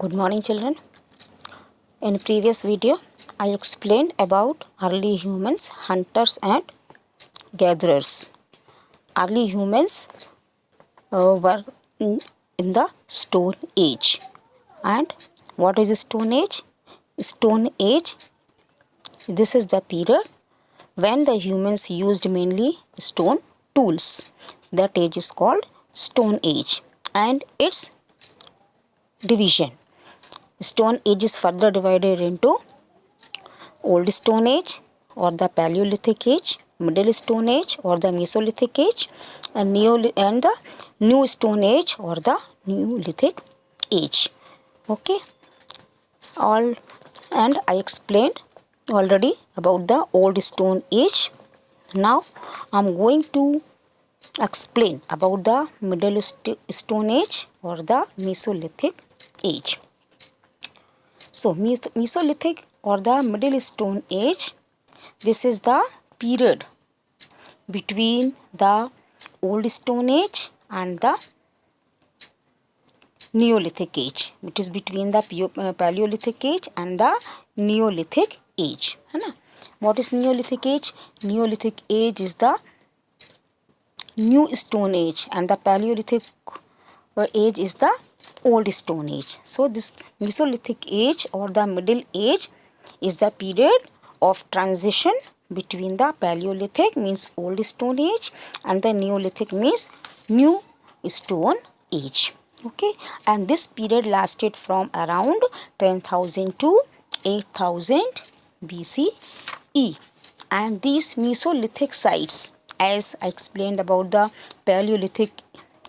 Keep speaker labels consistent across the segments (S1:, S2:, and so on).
S1: Good morning, children. In previous video, I explained about early humans, hunters and gatherers. Early humans were in the Stone Age. And what is Stone Age? Stone Age, this is the period when the humans used mainly stone tools. That age is called Stone Age. And its division. Stone Age is further divided into Old Stone Age or the Paleolithic Age, Middle Stone Age or the Mesolithic Age, and the New Stone Age or the Neolithic Age. Okay, all and I explained already about the Old Stone Age. Now I'm going to explain about the Middle Stone Age or the Mesolithic Age. So Mesolithic or the Middle Stone Age, this is the period between the Old Stone Age and the Neolithic Age. It is between the Paleolithic Age and the Neolithic Age. What is Neolithic Age? Neolithic Age is the New Stone Age and the Paleolithic Age is the Old Stone Age. So this Mesolithic Age or the Middle Age is the period of transition between the Paleolithic means Old Stone Age and the Neolithic means New Stone Age. Okay, and this period lasted from around 10,000 to 8,000 BCE. And these Mesolithic sites, as I explained about the Paleolithic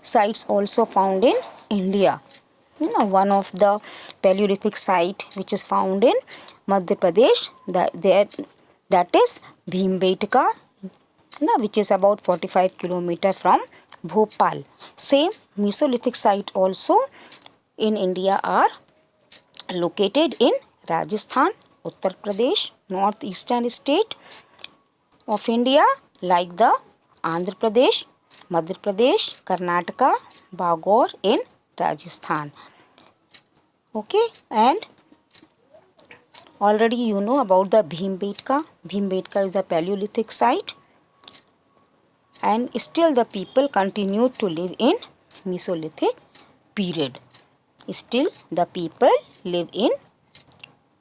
S1: sites also found in India. One of the Paleolithic site which is found in Madhya Pradesh, that is Bhimbetka, which is about 45 km from Bhopal. Same Mesolithic site also in India are located in Rajasthan, Uttar Pradesh, northeastern state of India like the Andhra Pradesh, Madhya Pradesh, Karnataka, Bagor in Rajasthan. Okay, and already you know about the Bhimbetka. Bhimbetka is the Paleolithic site and still the people continue to live in Mesolithic period. Still the people live in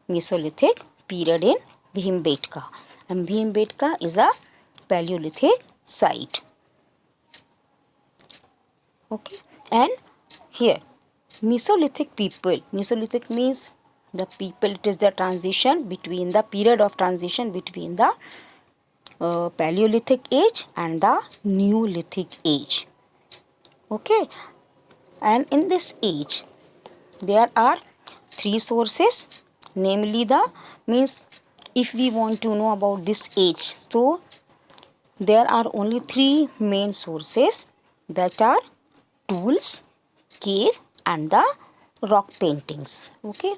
S1: Mesolithic period in Bhimbetka, and Bhimbetka is a Paleolithic site. Okay, and here Mesolithic people, Mesolithic means the people, it is the transition between the period of transition between the Paleolithic age and the Neolithic age. Okay, and in this age there are three sources, namely the means if we want to know about this age, so there are only three main sources, that are tools, cave and the rock paintings. Okay,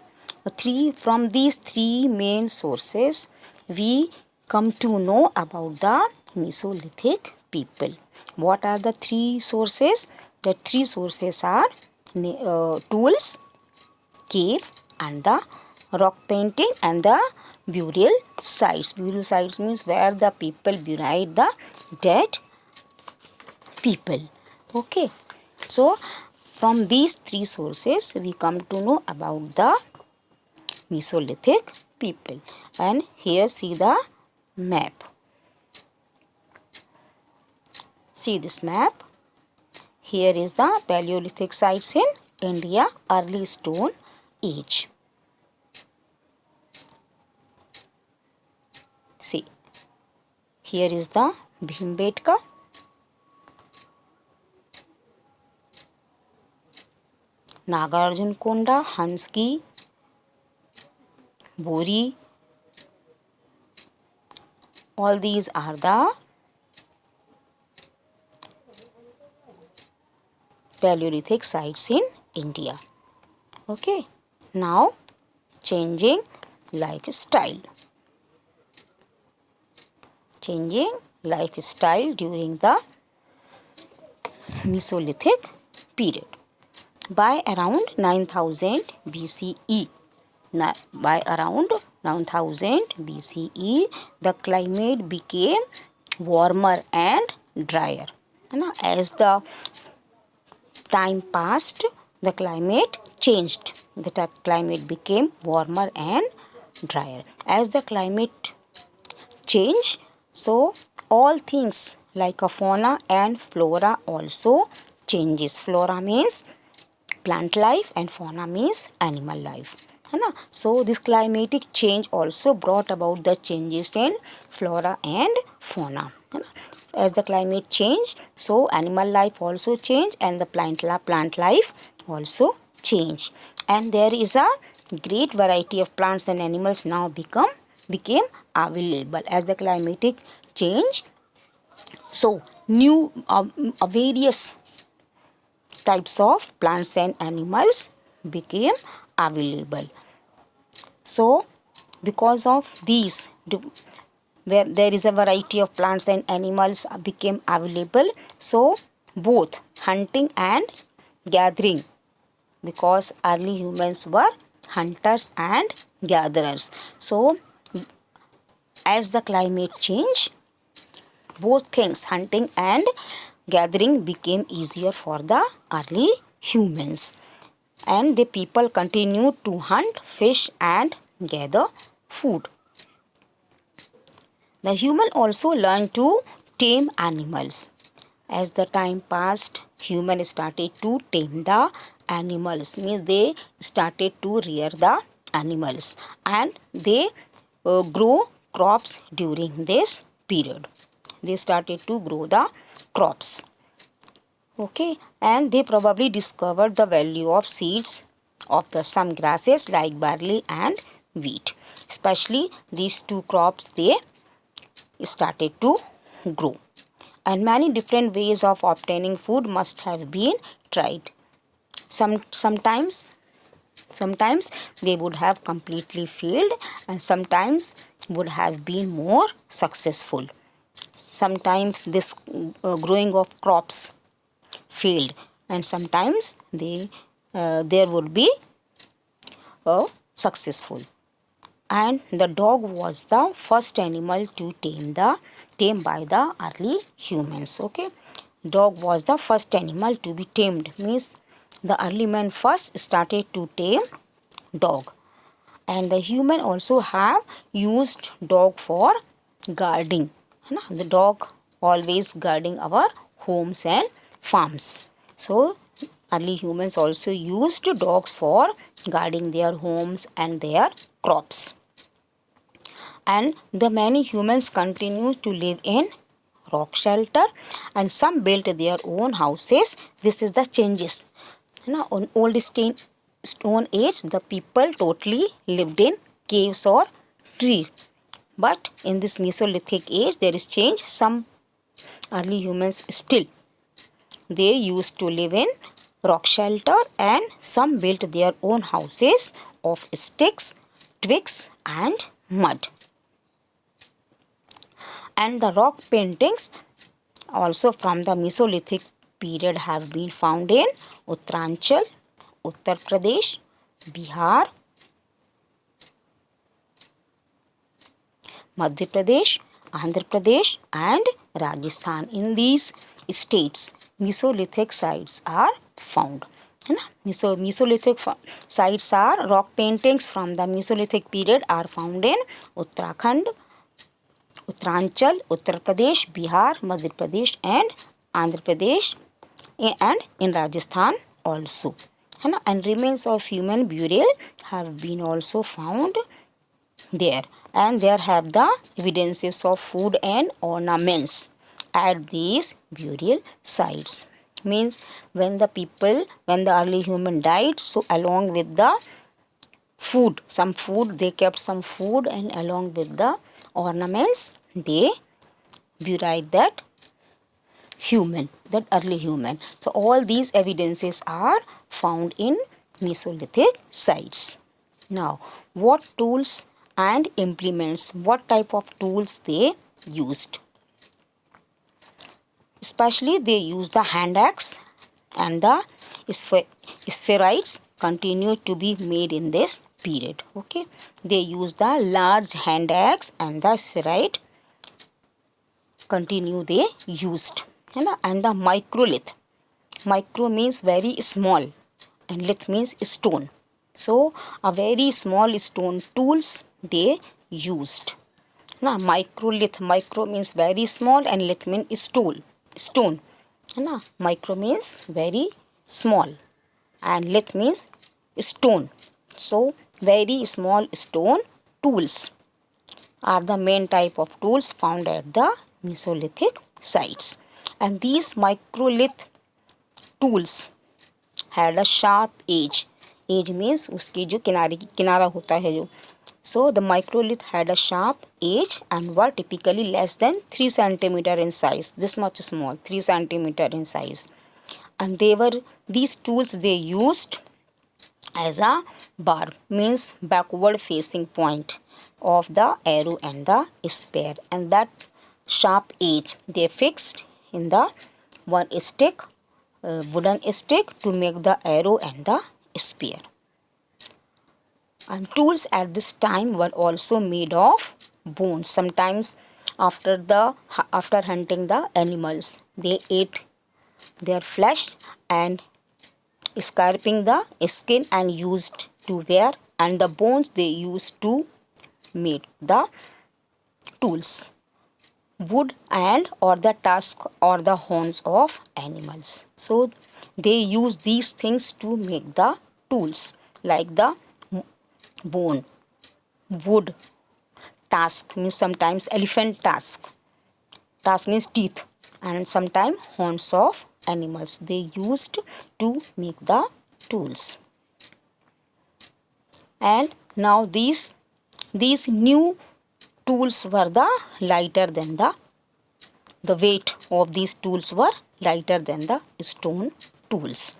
S1: from these three main sources we come to know about the Mesolithic people. What are the three sources? The three sources are tools, cave and the rock painting and the burial sites. Burial sites means where the people buried the dead people. Okay, so from these three sources we come to know about the Mesolithic people. And here see the map. See this map. Here is the Paleolithic sites in India, early Stone Age. See, here is the Bhimbetka, Nagarjun Konda, Hanski, Bori. All these are the Paleolithic sites in India. Okay, now changing lifestyle. Changing lifestyle during the Mesolithic period. by around 9000 BCE. By around 9000 BCE, the climate became warmer and drier. As the time passed, the climate changed. The climate became warmer and drier. As the climate changed, so all things like a fauna and flora also changes. Flora means plant life and fauna means animal life. So this climatic change also brought about the changes in flora and fauna. As the climate changed, so animal life also changed and the plant life also changed. And there is a great variety of plants and animals now became available as the climatic change. So new various types of plants and animals became available. So because of these, where there is a variety of plants and animals became available, so both hunting and gathering, because early humans were hunters and gatherers. So as the climate changed, both things, hunting and gathering, became easier for the early humans, and the people continued to hunt, fish and gather food. The human also learned to tame animals. As the time passed, humans started to tame the animals, means they started to rear the animals, and they grow crops during this period. They started to grow the crops. Okay, and they probably discovered the value of seeds of the some grasses like barley and wheat. Especially these two crops they started to grow. And many different ways of obtaining food must have been tried. Sometimes they would have completely failed, and sometimes would have been more successful. Sometimes this growing of crops failed, and sometimes there would be successful. And the dog was the first animal to tame by the early humans. Okay, dog was the first animal to be tamed, means the early man first started to tame dog. And the human also have used dog for guarding. The dog always guarding our homes and farms. So early humans also used dogs for guarding their homes and their crops. And the many humans continue to live in rock shelter, and some built their own houses. This is the changes. On old stone age, the people totally lived in caves or trees. But in this Mesolithic age, there is change. Some early humans still they used to live in rock shelter, and some built their own houses of sticks, twigs and mud. And the rock paintings also from the Mesolithic period have been found in Uttaranchal, Uttar Pradesh, Bihar, Madhya Pradesh, Andhra Pradesh and Rajasthan. In these states, Mesolithic sites are found. Mesolithic sites are rock paintings from the Mesolithic period are found in Uttarakhand, Uttaranchal, Uttar Pradesh, Bihar, Madhya Pradesh and Andhra Pradesh and in Rajasthan also. And remains of human burial have been also found there, and there have the evidences of food and ornaments at these burial sites. Means when the early human died, so along with the food, some food, they kept some food, and along with the ornaments they buried that early human. So all these evidences are found in Mesolithic sites. Now, what tools and implements, what type of tools they used? Especially they used the hand axe and the spheroids continue to be made in this period. Okay, they use the large hand axe and the spheroid continue they used, है ना. And the microlith, micro means very small and lith means stone, so a very small stone tools they used ना. Microlith, micro means very small and lith means stone है ना. Micro means very small and lith means stone, so very small stone tools are the main type of tools found at the Mesolithic sites. And these microlith tools had a sharp edge. Edge means उसकी जो किनारा होता है जो. So the microlith had a sharp edge and were typically less than 3 centimeter in size. This much small, 3 centimeter in size. And these tools they used as a barb, means backward facing point of the arrow and the spear, and that sharp edge they fixed in the one stick, wooden stick, to make the arrow and the spear. And tools at this time were also made of bones. Sometimes after hunting the animals, they ate their flesh and scraping the skin and used to wear, and the bones they used to make the tools, wood and or the tusk or the horns of animals. So they use these things to make the tools, like the bone, wood, tusk means sometimes elephant tusk means teeth, and sometimes horns of animals they used to make the tools. And now these new tools were the lighter than the weight of these tools were lighter than the stone tools,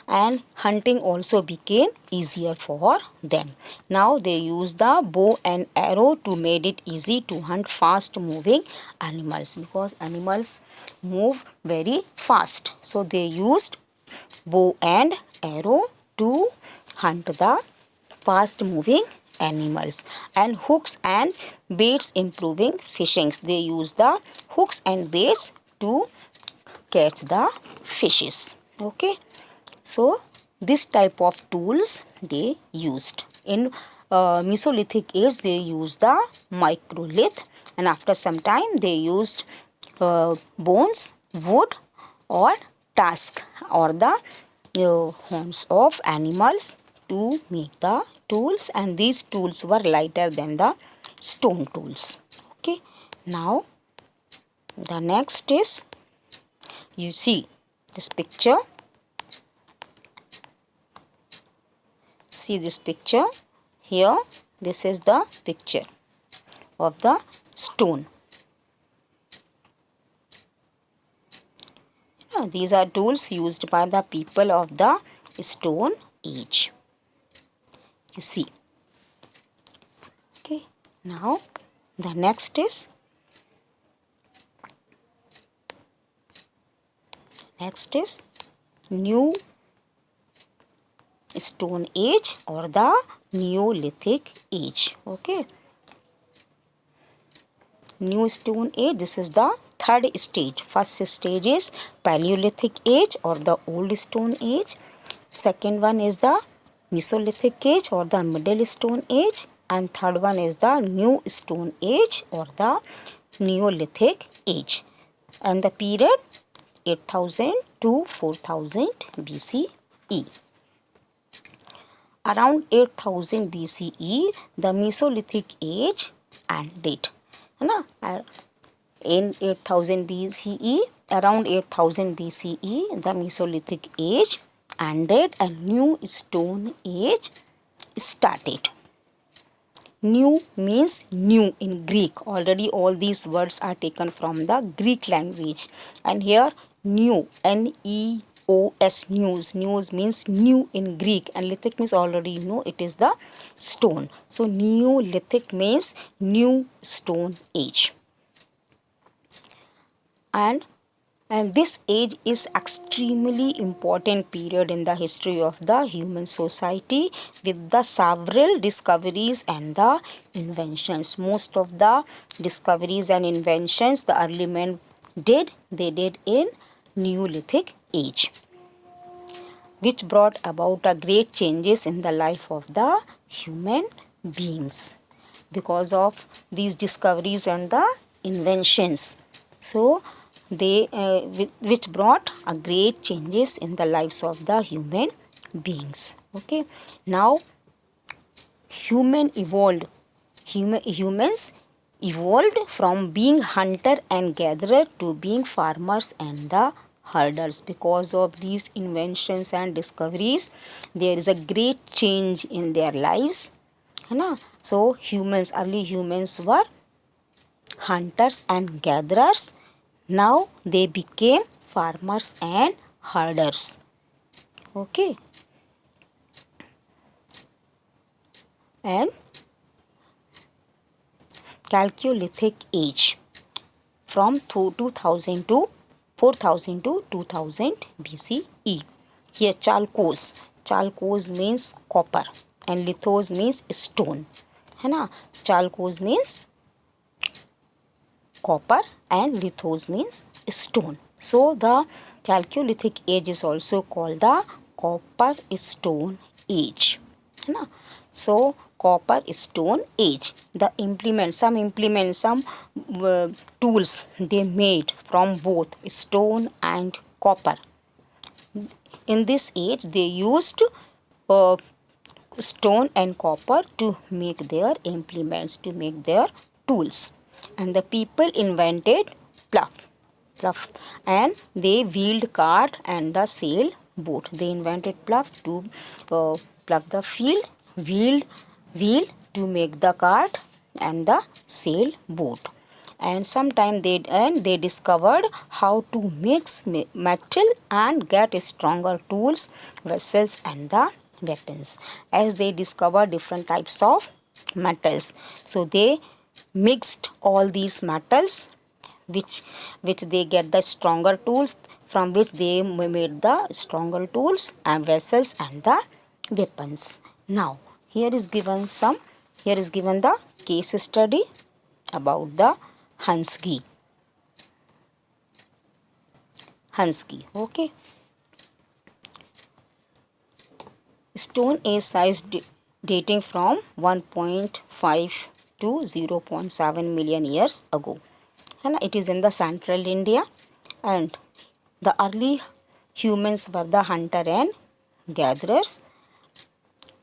S1: and hunting also became easier for them. Now they use the bow and arrow to made it easy to hunt fast moving animals, because animals move very fast, so they used bow and arrow to hunt the fast moving animals. And hooks and baits improving fishing, they use the hooks and baits to catch the fishes. Okay, so this type of tools they used in Mesolithic age. They used the microlith, and after some time they used bones, wood or tusk or the horns of animals to make the tools, and these tools were lighter than the stone tools. Okay, now the next is, you see this picture, see this picture here, this is the picture of the stone. These are tools used by the people of the Stone Age, you see. Okay, now the next is New Stone Age or the Neolithic Age. Okay, New Stone Age, this is the third stage. First stage is Paleolithic Age or the Old Stone Age. Second one is the Mesolithic Age or the Middle Stone Age, and third one is the New Stone Age or the Neolithic Age, and the period 8000 to 4000 BCE. Around 8000 BCE, the Mesolithic Age ended. In 8000 BCE, around 8000 BCE, the Mesolithic Age ended and New Stone Age started. New means new in Greek. Already all these words are taken from the Greek language, and here new, N-E-O-S, news means new in Greek, and lithic means already you know it is the stone. So Neolithic means New Stone Age. And And this age is extremely important period in the history of the human society with the several discoveries and the inventions. Most of the discoveries and inventions the early men they did in Neolithic age, which brought about a great changes in the life of the human beings because of these discoveries and the inventions. So they which brought a great changes in the lives of the human beings. Okay, now humans evolved from being hunter and gatherer to being farmers and the herders. Because of these inventions and discoveries there is a great change in their lives, है ना. So early humans were hunters and gatherers. Now they became farmers and herders. Okay, and Chalcolithic age from 2000 to 4000 to 2000 BCE. Here chalcos means copper and lithos means stone, है ना. Chalcos means copper and lithos means stone. So the Chalcolithic age is also called the copper stone age, है ना. So copper stone age, the some tools they made from both stone and copper. In this age they used uh, stone and copper to make their implements, to make their tools. And the people invented plough and they wheeled cart and the sail boat. They invented plough to plough the field, wheel to make the cart and the sail boat. And sometime they discovered how to mix metal and get stronger tools, vessels and the weapons. As they discovered different types of metals, so they mixed all these metals which they get the stronger tools, from which they made the stronger tools and vessels and the weapons. Now here is given the case study about the Hansgi. Okay. Stone age size dating from 1.5 to 0.7 million years ago. And it is in the central India, and the early humans were the hunter and gatherers,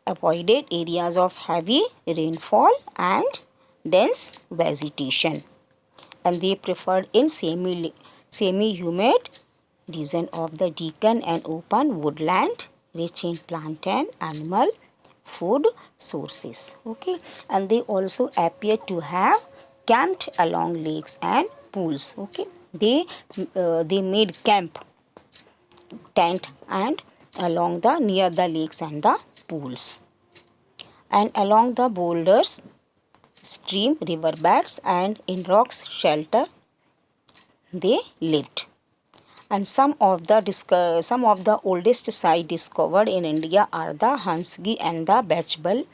S1: avoided areas of heavy rainfall and dense vegetation, and they preferred in semi-humid region of the Deccan and open woodland rich in plant and animal food sources. Okay, and they also appear to have camped along lakes and pools. Okay, they made camp tent and along the near the lakes and the pools, and along the boulders, stream, riverbeds and in rocks shelter they lived. And some of the oldest sites discovered in India are the Hansgi and the Bachbal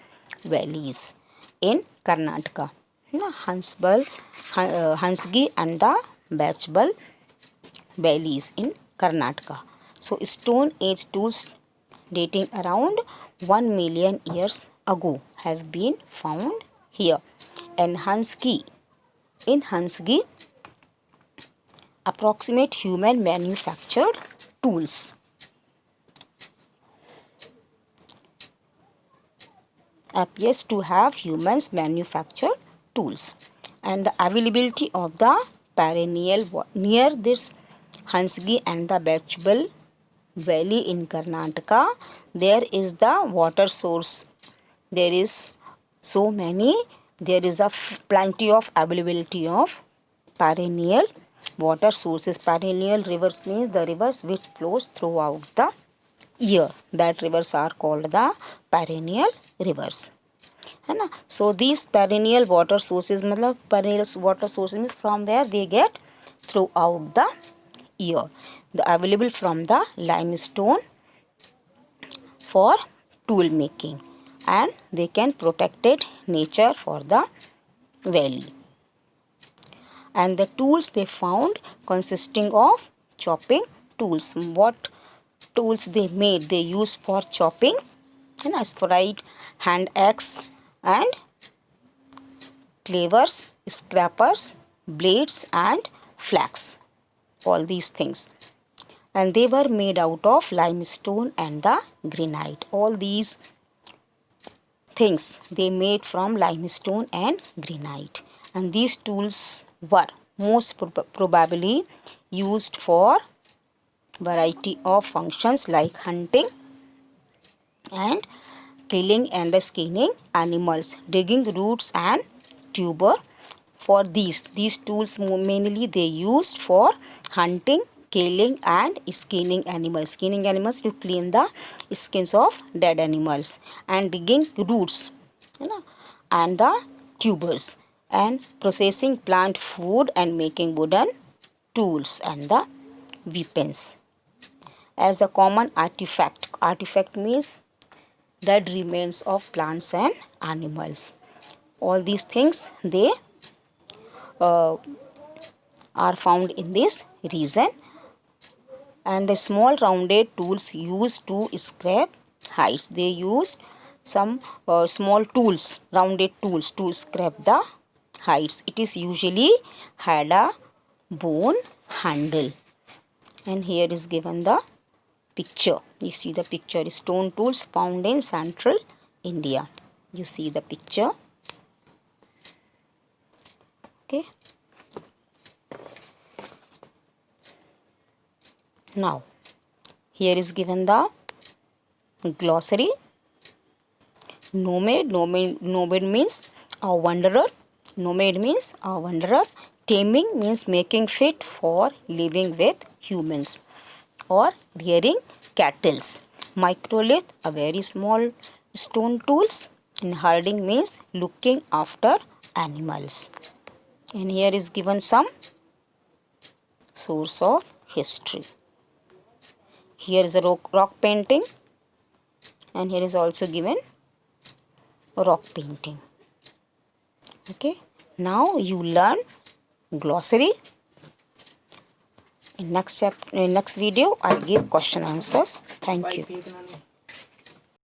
S1: valleys in Karnataka. Hansgi and the Bachbal valleys in Karnataka. So Stone Age tools dating around 1 million years ago have been found here. And in Hansgi, approximate human manufactured tools appears to have humans manufactured tools. And the availability of the perennial near this Hansgi and the Bachbal valley in Karnataka, there is the water source. There is plenty of availability of perennial water sources. Perennial rivers means the rivers which flows throughout the year. That rivers are called the perennial rivers. है ना. So these perennial water sources means from where they get throughout the year. The available from the limestone for tool making, and they can protected nature for the valley. And the tools they found consisting of chopping tools. What tools they made? They used for chopping, and aspirate, hand axe, and cleavers, scrapers, blades, and flax. All these things. And they were made out of limestone and the granite. All these things they made from limestone and granite. And these tools were most probably used for variety of functions like hunting and killing and the skinning animals, digging roots and tuber. For these tools mainly they used for hunting, killing and skinning animals. Skinning animals to clean the skins of dead animals, and digging roots, you know, and the tubers, and processing plant food and making wooden tools and the weapons. As a common artifact, artifact means dead remains of plants and animals. All these things they are found in this region. And the small rounded tools used to scrape hides. They used some small tools, rounded tools to scrape the hides. It is usually had a bone handle. And here is given the picture. You see the picture, stone tools found in central India. You see the picture. Okay. Now, here is given the glossary. Nomad. Nomad means a wanderer. Nomad means a wanderer. Taming means making fit for living with humans or rearing cattle. Microlith, a very small stone tools. And herding means looking after animals. And here is given some source of history. Here is a rock painting, and here is also given rock painting. Okay, now you learn glossary. In next video I'll give question answers. Thank you.